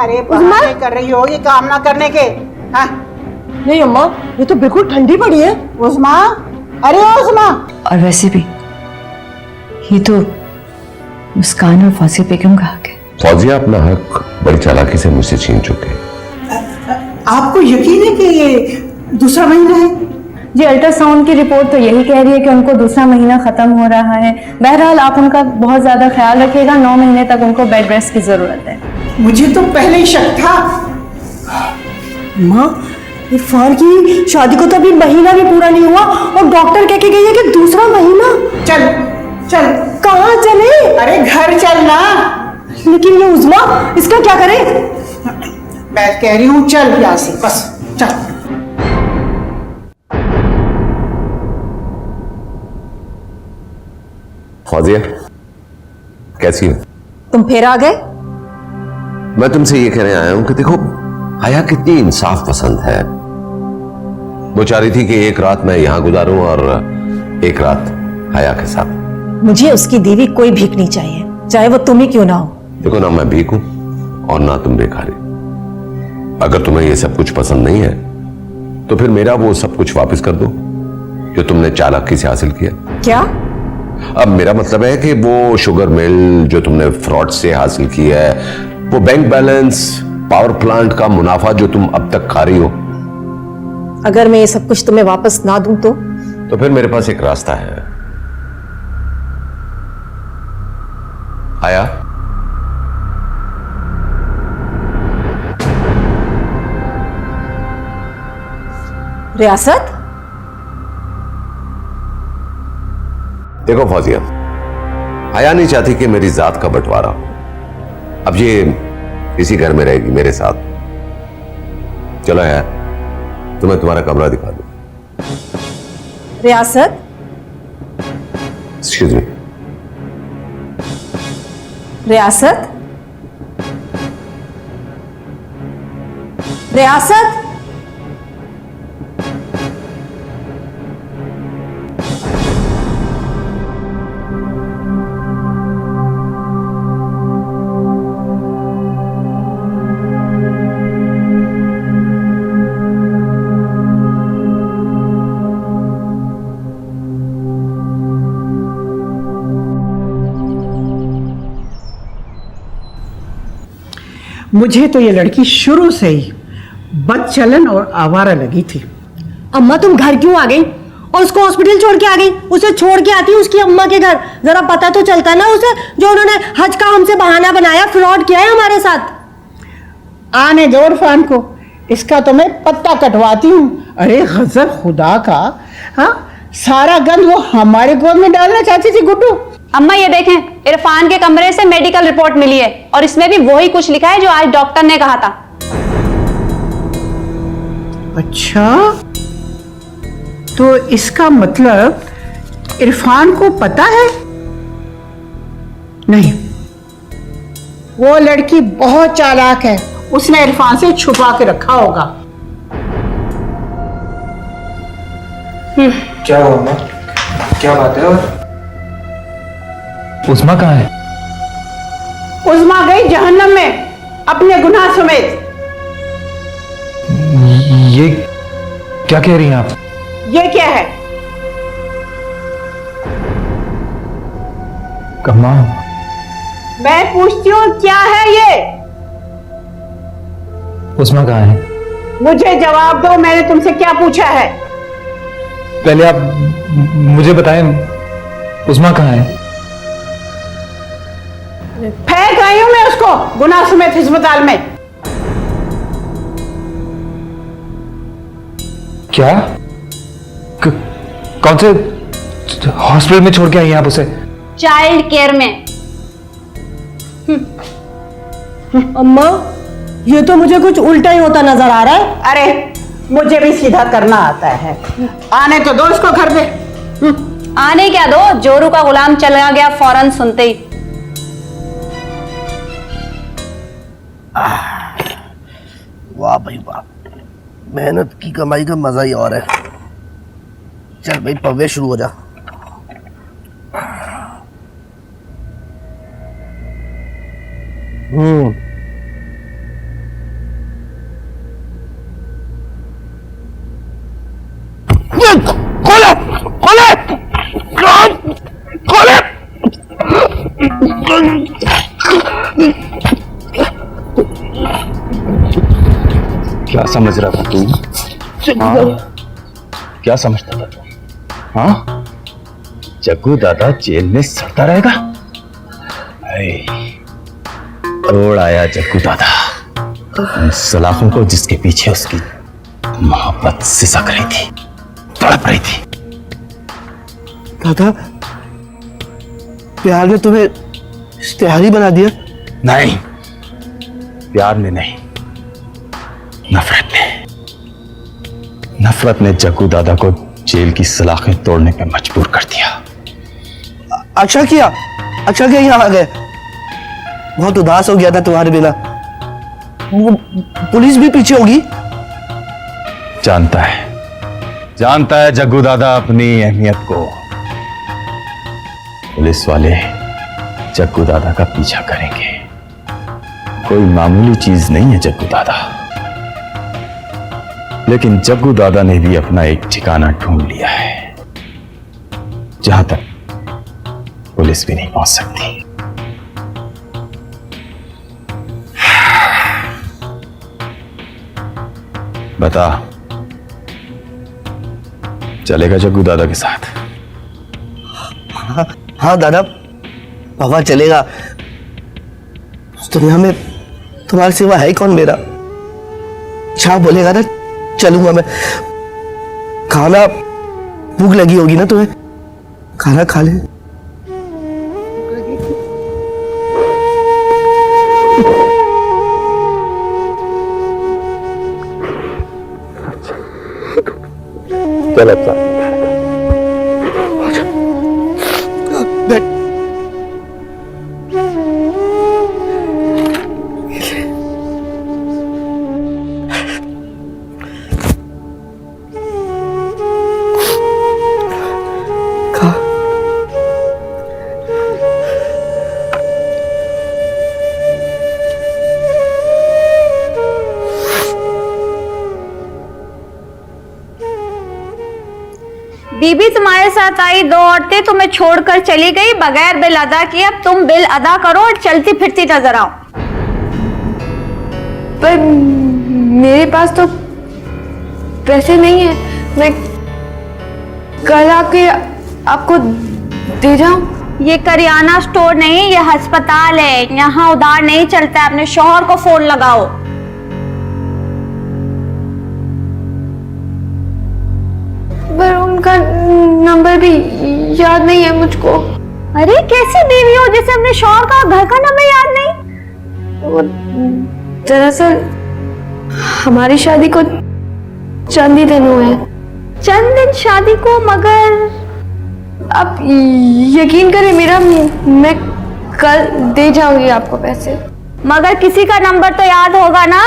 अरे बहाने कर रही होगी काम ना करने के। हाँ नहीं अम्मा, ये तो बिल्कुल ठंडी पड़ी है। उस्मा, अरे उस्मा। और वैसे भी ये तो मुस्कान और फौजिया बेगम का हक है। फौजिया अपना हक बड़ी चालाकी से मुझसे छीन चुके हैं। आपको यकीन है कि ये दूसरा महीना है? जी अल्ट्रासाउंड की रिपोर्ट तो यही कह रही है कि उनको दूसरा महीना खत्म हो रहा है। बहरहाल आप उनका बहुत ज्यादा ख्याल रखिएगा, 9 महीने तक उनको बेड रेस्ट की जरूरत है। मुझे तो पहले ही शक था। माँ, इरफान की शादी को तो अभी महीना भी पूरा नहीं हुआ और डॉक्टर कह के गई है कि दूसरा महीना। चल चल। कहाँ चले? अरे घर चलना। लेकिन ये उज़मा, इसका क्या करे? मैं कह रही हूँ चल यहाँ से, बस चल। फौजिया कैसी हो? तुम फिर आ गए? मैं तुमसे ये कहने आया हूं कि देखो हया कितनी इंसाफ पसंद है। वो चाह रही थी कि एक रात मैं यहां गुजारूं और एक रात हया के साथ। मुझे उसकी देवी कोई भीख नहीं चाहिए, चाहे वो तुम ही क्यों ना हो। देखो ना मैं भीख हूं और ना तुम बेकारी। अगर तुम्हें ये सब कुछ पसंद नहीं है तो फिर मेरा वो सब कुछ वापस कर दो जो तुमने चालाकी से हासिल किया। क्या? अब मेरा मतलब है कि वो शुगर मिल जो तुमने फ्रॉड से हासिल किया है, वो बैंक बैलेंस, पावर प्लांट का मुनाफा जो तुम अब तक खा रही हो। अगर मैं ये सब कुछ तुम्हें वापस ना दूं तो फिर मेरे पास एक रास्ता है। आया? रियासत? देखो फौजिया, हया नहीं चाहती कि मेरी जात का बंटवारा हो। अब ये इसी घर में रहेगी मेरे साथ। चलो हया, तुम्हें तुम्हारा कमरा दिखा दूं। रियासत? Excuse me. रियासत? रियासत? मुझे तो ये लड़की शुरू से ही बदचलन और आवारा लगी थी। अम्मा तुम घर क्यों आ गई और उसको हॉस्पिटल छोड़ के आ गई? उसे छोड़ के आती उसकी अम्मा के घर, जरा पता तो चलता ना उसे, जो उन्होंने हज का हमसे बहाना बनाया, फ्रॉड किया है हमारे साथ। आने दो इरफान को, इसका तो मैं पत्ता कटवाती हूँ। अरे गजब खुदा का। हाँ, सारा गंद वो हमारे गोद में डालना चाहती थी गुड्डू। अम्मा ये देखें, इरफान के कमरे से मेडिकल रिपोर्ट मिली है और इसमें भी वही कुछ लिखा है जो आज डॉक्टर ने कहा था। अच्छा, तो इसका मतलब इरफान को पता है? नहीं, वो लड़की बहुत चालाक है, उसने इरफान से छुपा के रखा होगा। क्या हुआ अम्मा? क्या बात है? और उस्मा कहाँ है? उस्मा गई जहन्नम में अपने गुनाह समेत। ये क्या कह रही हैं आप? ये क्या है? अम्मा, मैं पूछती हूँ क्या है ये? उस्मा कहाँ है? मुझे जवाब दो, मैंने तुमसे क्या पूछा है? पहले आप मुझे बताएं, उस्मा कहाँ है? फेंक आई हूं मैं उसको गुनाह समेत अस्पताल में। क्या? कौन से हॉस्पिटल में छोड़ के आई हैं आप उसे? चाइल्ड केयर में। अम्मा, ये तो मुझे कुछ उल्टा ही होता नजर आ रहा है। अरे मुझे भी सीधा करना आता है। आने तो दो इसको घर पे। आने क्या दो, जोरू का गुलाम चला गया फौरन सुनते ही। वाह भाई वाह, मेहनत की कमाई का मजा ही और है। चल भाई पवे शुरू हो जा। खोले खोले खोले। क्या समझ रहा था तू? हाँ? क्या समझता था तू? हाँ? जग्गू दादा जेल में सड़ता रहेगा? तोड़ आया जग्गू दादा उन सलाखों को जिसके पीछे उसकी मोहब्बत सिसक रही थी, तड़प रही थी। दादा, प्यार ने तुम्हें इश्तेहारी बना दिया? नहीं, प्यार ने नहीं, नफरत ने। नफरत ने जग्गू दादा को जेल की सलाखें तोड़ने पर मजबूर कर दिया। अच्छा किया यहाँ आ गए। बहुत उदास हो गया था तुम्हारे बिना। वो पुलिस भी पीछे होगी। जानता है जग्गू दादा अपनी अहमियत को। पुलिस वाले जग्गू दादा का पीछा करेंगे। कोई मामूली चीज नहीं है जग्गू दादा। लेकिन जग्गू दादा ने भी अपना एक ठिकाना ढूंढ लिया है जहां तक पुलिस भी नहीं पहुंच सकती। बता, चलेगा जग्गू दादा के साथ? हाँ दादा, पापा चलेगा। उस दुनिया में तुम्हारे सिवा है कौन मेरा। अच्छा बोलेगा ना, चलूंगा मैं। खाना, भूख लगी होगी ना तुम्हें, खाना खा ले। चल अच्छा। बैठ। खा। बीबी तुम्हारे साथ आई, दो औरतें तुम्हें छोड़कर चली गई बगैर बिल अदा किए। अब तुम बिल अदा करो और चलती फिरती नजर आओ। पर मेरे पास तो पैसे नहीं है। मैं कल आके आपको दे जाऊं? ये करियाना स्टोर नहीं, ये अस्पताल है। यहाँ उधार नहीं चलता है। अपने शौहर को फोन लगाओ। पर उनका नंबर भी याद नहीं है मुझको। अरे कैसी बीवी हो जिसे अपने शौहर का घर का नंबर याद नहीं? वो दरअसल हमारी शादी को चंद ही दिन हुए हैं। चंद दिन शादी को? मगर आप यकीन करें मेरा, मैं कल दे जाऊंगी आपको पैसे। मगर किसी का नंबर तो याद होगा ना?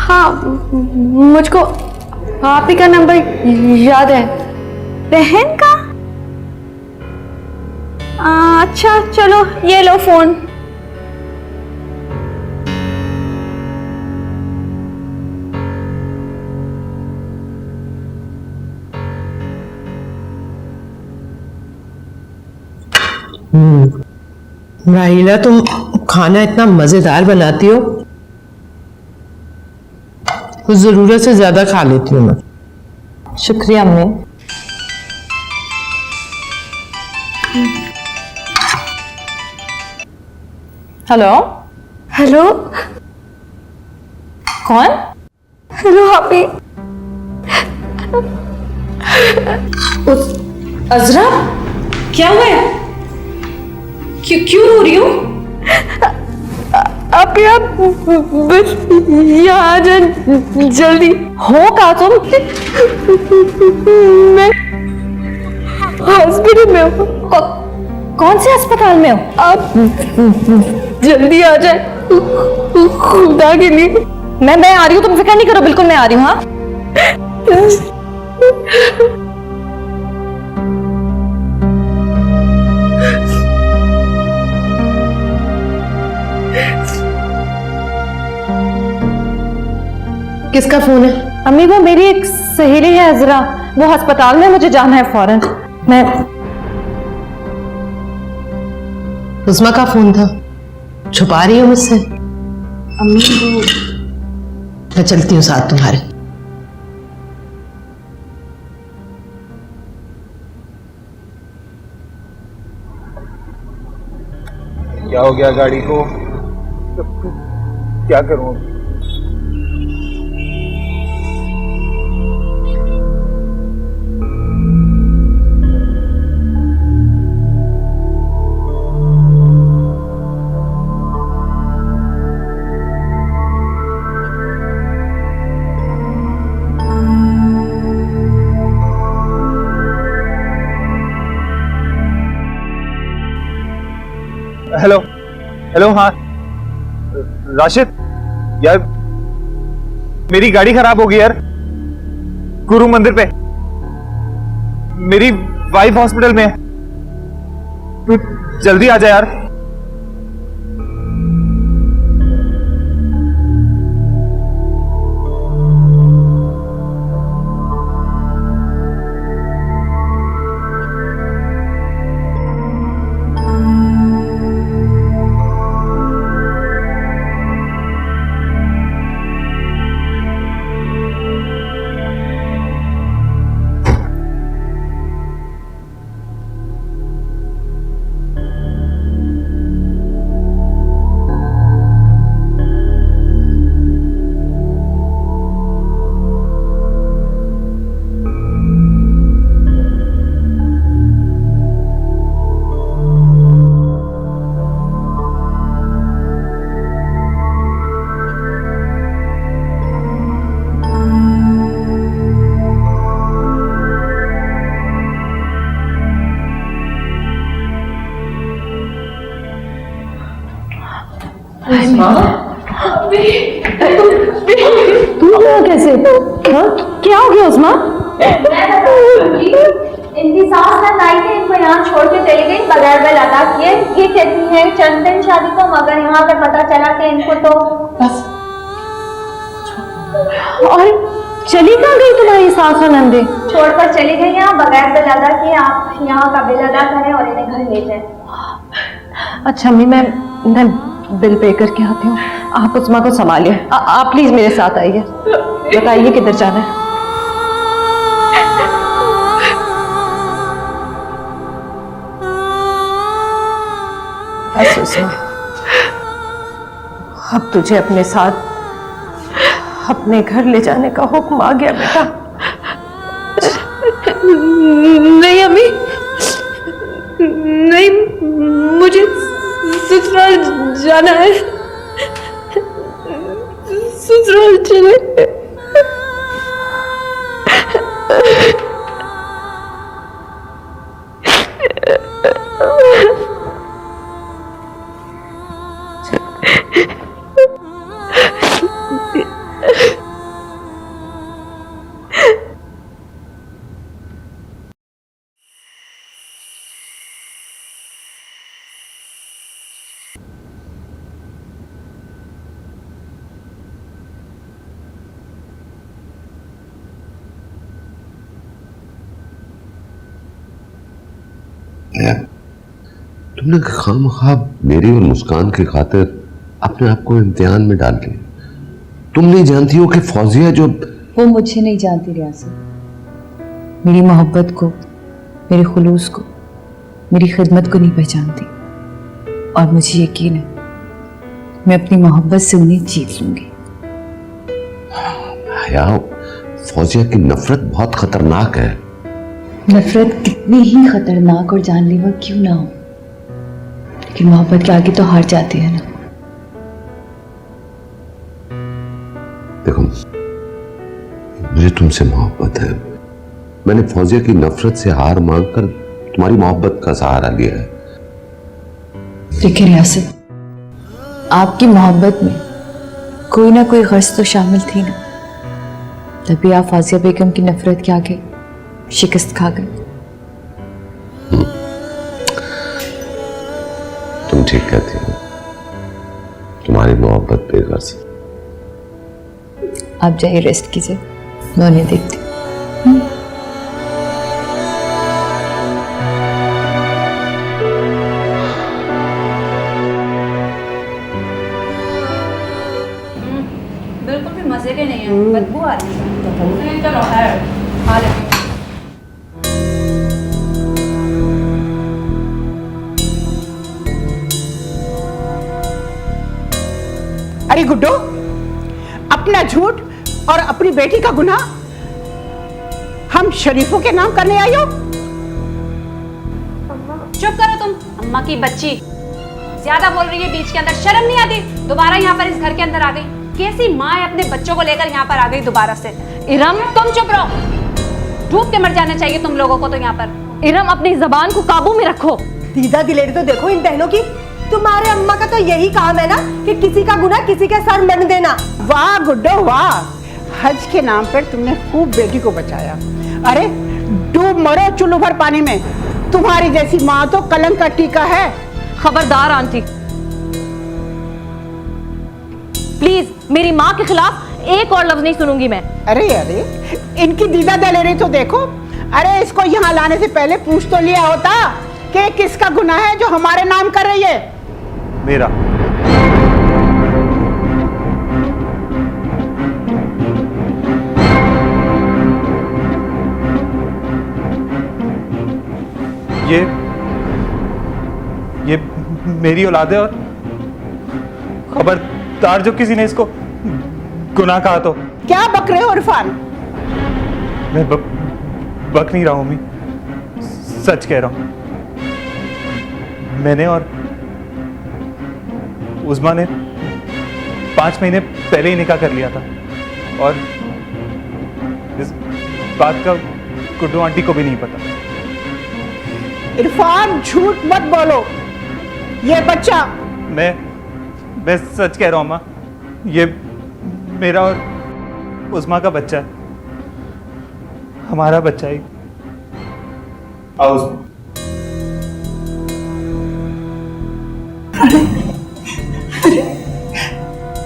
हाँ, मुझको आप ही का नंबर याद है। बहन का? अच्छा चलो ये लो फोन। राहीला, तुम खाना इतना मजेदार बनाती हो, कुछ जरूरत से ज्यादा खा लेती हूँ मैं। शुक्रिया अम्मी। Hello hello. कौन? हेलो हापी। अजरा, क्या हुआ है? क्यों रो रही हो? आप बस यहाँ आ जाए जल्दी। हो का तुम? मैं हॉस्पिटल में हूँ। कौन से अस्पताल में हो? आप जल्दी आ जाए खुदा के लिए। मैं आ रही हूँ, तुम फिक्र नहीं करो, बिल्कुल मैं आ रही हूँ। हाँ किसका फोन है? अम्मी वो मेरी एक सहेली है अजरा, वो अस्पताल में, मुझे जाना है फौरन। मैं उस्मा का फोन था, छुपा रही हो मुझसे? अम्मी वो मैं चलती हूँ साथ तुम्हारे। क्या हो गया गाड़ी को? क्या करूं? हेलो हेलो, हाँ राशिद, यार मेरी गाड़ी खराब हो गई यार, गुरु मंदिर पे। मेरी वाइफ हॉस्पिटल में है, तू जल्दी आ जा यार। तुम यहाँ कैसे? हाँ क्या हो गया उस्मा? इनकी सास ना आई थी, इनको यहाँ छोड़ के चली गई बगैर बिल अदा किए। ये कहती है चंद दिन शादी को, मगर यहाँ पे पता चला कि इनको तो बस। और चली कहाँ गई तुम्हारी सास और नंदे? छोड़कर चली गई यहाँ बगैर बिल अदा किए। आप यहाँ का बिल अदा करें और इन्हें घर ले जाएं। अच्छा अम्मी, मैं बिल पे करके आती हूँ, आप उस्मा को संभालिए। आप प्लीज मेरे साथ आइए, बताइए किधर जाना है। बस उस्मा, अब तुझे अपने साथ अपने घर ले जाने का हुक्म आ गया बेटा। नहीं अम्मी, नहीं, मुझे ससुराल जाना है, ससुराल चले। तुमने खामख्वाब मेरी और मुस्कान की खातिर अपने आप को इम्तिहान में डाल लिया। तुम नहीं जानती हो कि फौजिया जो वो मुझे नहीं जानती रियासत, मेरी मोहब्बत को, मेरे खुलूस को, मेरी खिदमत को नहीं पहचानती। और मुझे यकीन है मैं अपनी मोहब्बत से उन्हें जीत लूंगी। हया, फौजिया की नफरत बहुत खतरनाक है। नफरत कितनी ही खतरनाक और जानलेवा क्यों ना हो, लेकिन मोहब्बत के आगे तो हार जाती है ना। देखो, मुझे तुमसे मोहब्बत है। मैंने फौजिया की नफरत से हार मांगकर तुम्हारी मोहब्बत का सहारा लिया है। देखिए रियासत, आपकी मोहब्बत में कोई ना कोई गर्ज तो शामिल थी ना, तभी आप फाजिया बेगम की नफरत के आगे शिकस्त खा गए। तुम ठीक कहती हो, तुम्हारी मोहब्बत बेगर्ज। आप जाइए, रेस्ट कीजिए, मैं उन्हें देखती हूँ। बिल्कुल भी मजे के नहीं है, बदबू आ रही है। चलो है खा लेती हूँ। अरे गुड्डो, अपना झूठ और अपनी बेटी का गुनाह हम शरीफों के नाम करने आई हो? चुप करो तुम, अम्मा की बच्ची ज्यादा बोल रही है बीच के अंदर, शर्म नहीं आती? दोबारा यहाँ पर इस घर के अंदर आ गई, कैसी माँ है अपने बच्चों को लेकर यहाँ पर आ गई दोबारा से। इरम तुम चुप रहो, डूब के मर जाना चाहिए तुम लोगों को तो यहाँ पर। इरम अपनी जबान को काबू में रखो। दीदा दिलेरी तो देखो इन बहनों की, तुम्हारे अम्मा का तो यही काम है ना कि किसी का गुनाह किसी के सर मन देना। वाह गुड्डो वाह, हज के नाम पर तुमने खूब बेटी को बचाया। अरे डूब मरो चुल्लू भर पानी में, तुम्हारी जैसी माँ तो कलंक का टीका है। खबरदार आंटी, प्लीज मेरी माँ के खिलाफ एक और लफ्ज नहीं सुनूंगी मैं। अरे अरे, इनकी दीदा दलेरी तो देखो। अरे इसको यहाँ लाने से पहले पूछ तो लिया होता कि किसका गुनाह है जो हमारे नाम कर रही है। मेरा। ये मेरी औलाद है और खबरदार जो किसी ने इसको गुनाह कहा तो। क्या बक रहे हो इरफान? मैं बक नहीं रहा हूं अम्मी, सच कह रहा हूं। मैंने और उस्मा ने 5 महीने पहले ही निकाह कर लिया था और इस बात का गुड्डू आंटी को भी नहीं पता। इरफान झूठ मत बोलो, ये बच्चा। मैं सच कह रहा हूं अम्मा, ये मेरा और उस्मा का बच्चा है, हमारा बच्चा ही।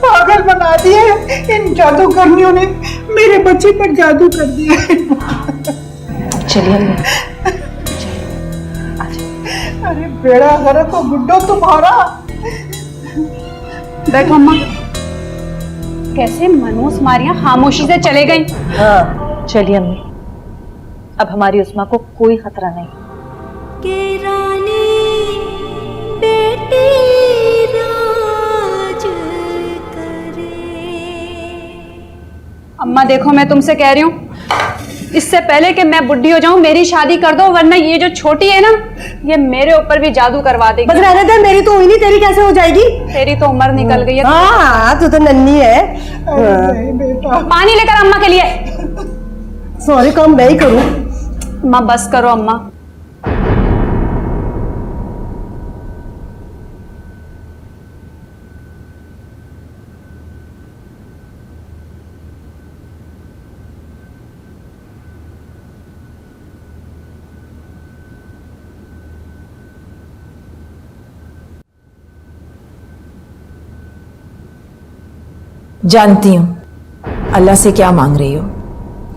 पागल बना दिए इन जादूगरनियों ने, मेरे बच्चे पर जादू कर दिया। चलिए अम्मी। अरे बेड़ा गर्क हो गुड्डो तुम्हारा। बैठो अम्मा। कैसे मनोस मारियां खामोशी से चले गई। हाँ चलिए अम्मी, अब हमारी उस्मा को कोई खतरा नहीं। के रानी बेटी राज करे। अम्मा देखो, मैं तुमसे कह रही हूँ, इससे पहले कि मैं बुढ़ी हो जाऊं मेरी शादी कर दो, वरना ये जो छोटी है ना, ये मेरे ऊपर भी जादू करवा देगी। बस रहने दे, मेरी तो हुई नहीं, तेरी कैसे हो जाएगी? तेरी तो उम्र निकल गई है। हाँ तू तो नन्ही है। पानी लेकर अम्मा के लिए। सॉरी, काम मैं ही करूं। अम्मा बस करो अम्मा। जानती हूँ अल्लाह से क्या मांग रही हो,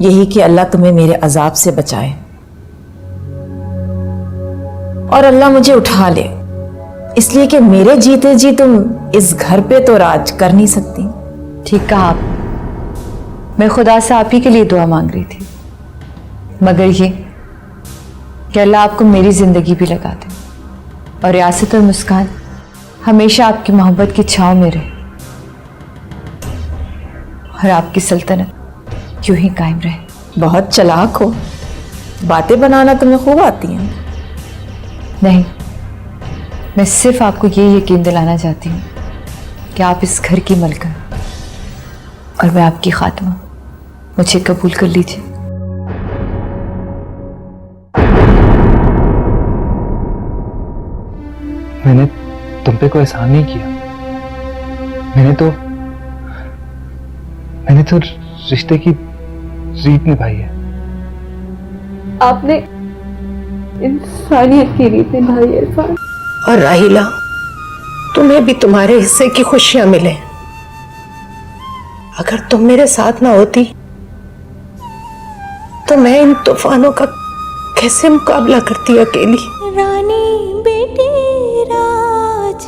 यही कि अल्लाह तुम्हें मेरे अजाब से बचाए और अल्लाह मुझे उठा ले, इसलिए कि मेरे जीते जी तुम इस घर पे तो राज कर नहीं सकती। ठीक कहा आप, मैं खुदा से आप ही के लिए दुआ मांग रही थी, मगर ये कि अल्लाह आपको मेरी जिंदगी भी लगा दे और रियासत और मुस्कान हमेशा आपकी मोहब्बत की छांव में रहे और आपकी सल्तनत यूं ही कायम रहे। बहुत चालाक हो, बातें बनाना तुम्हें खूब आती हैं। नहीं, मैं सिर्फ आपको ये यकीन दिलाना चाहती हूँ कि आप इस घर की मलका और मैं आपकी खात्मा, मुझे कबूल कर लीजिए। मैंने तुम पे कोई एहसान नहीं किया, मैंने तो रिश्ते की रीत निभाई है। आपने इंसानियत की रीत निभाई है इरफान। और राहिला, तुम्हें भी तुम्हारे हिस्से की खुशियां मिले। अगर तुम मेरे साथ ना होती तो मैं इन तूफानों का कैसे मुकाबला करती अकेली। रानी बेटी राज